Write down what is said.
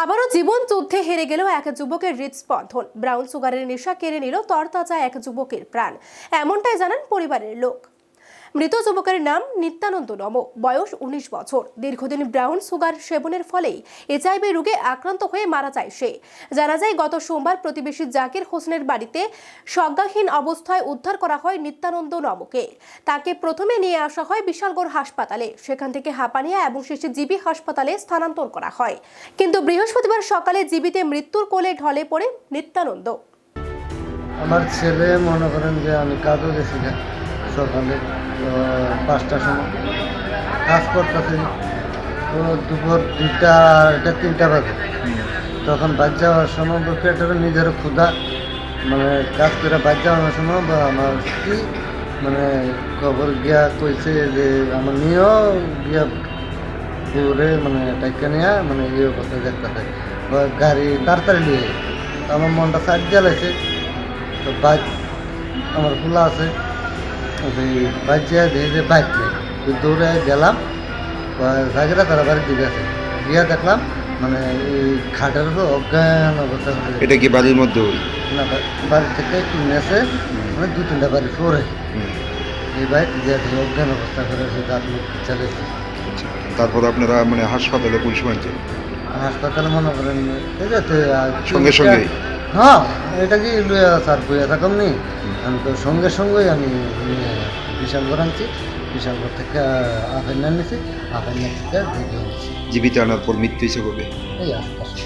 আবারও জীবন যুদ্ধে হেরে গেল এক যুবকের হৃদস্পন্দন। ব্রাউন সুগারের নেশা কেড়ে নিল তরতাজা এক যুবকের প্রাণ, এমনটাই জানান পরিবারের লোক। মৃত যুবকের নাম নিত্যানন্দ নম, বয়স 19 বছর। দীর্ঘদিন ব্রাউন সুগার সেবনের ফলেই এইচআইভি রোগে আক্রান্ত হয়ে মারা যায় সে। জানা যায় গত সোমবার প্রতিবেশী জাকির হোসেনের বাড়িতে সংজ্ঞাহীন অবস্থায় উদ্ধার করা হয় নিত্যানন্দ নমকে। তাকে প্রথমে নিয়ে আসা হয় বিশালগড় হাসপাতালে, সেখান থেকে হাপানিয়া এবং শেষে জিবি হাসপাতালে স্থানান্তর করা হয়। কিন্তু বৃহস্পতিবার সকালে জিবিতে মৃত্যুর কোলে ঢলে পড়ে নিত্যানন্দ। আমার ছেলে মনে করেন যে আমি কাজও গেছিলাম সকালে 5টার সময় কাজ করতেছি, তো দুপুর 2টা 3টা বাজে। তখন বাদ যাওয়ার সময় পেটের নিজের ক্ষুধা, মানে কাজ করে বাদ যাওয়ার সময় বা আমার স্ত্রী মানে খবর গিয়া কইছে যে আমার নিয়েও গিয়া দূরে মানে টাইকা নিয়ে মানে ইয়ে করতে দেখতে গাড়ি তাড়াতাড়ি নিয়ে আমার মনটা সাইড জ্বালাইছে। তো বাইক আমার খোলা আছে, বাইক যেয়ে দিয়ে যে বাইক নেই, তো দৌড়ে গেলাম জায়গাটা তারা বাড়ির দিকে আছে, গিয়া দেখলাম মানে এই খাটের উপর অজ্ঞান অবস্থা। এটা কি বাড়ির মধ্যে? না, বাড়ি থেকে একটু নেছে, মানে 2-3টা বাড়ি পরে এই বাইক গিয়ে অজ্ঞান অবস্থা করে সে দাঁত মুখ চালিয়েছে। তারপর আপনারা মানে হাসপাতালে কোন সময় যান? হাসপাতালে মনে করেন ঠিক আছে সঙ্গে সঙ্গে? হ্যাঁ, এটা কি স্যার বইয়া থাকুন নি, আমি তো সঙ্গে সঙ্গেই আমি বিশালগড় আনছি, বিশালগড় থেকে আফেন্না নিয়েছি, আফেন্না থেকে দেখে নিয়েছি। জীবিত আনার পর মৃত্যু হিসেবে এই আস্তে আস্তে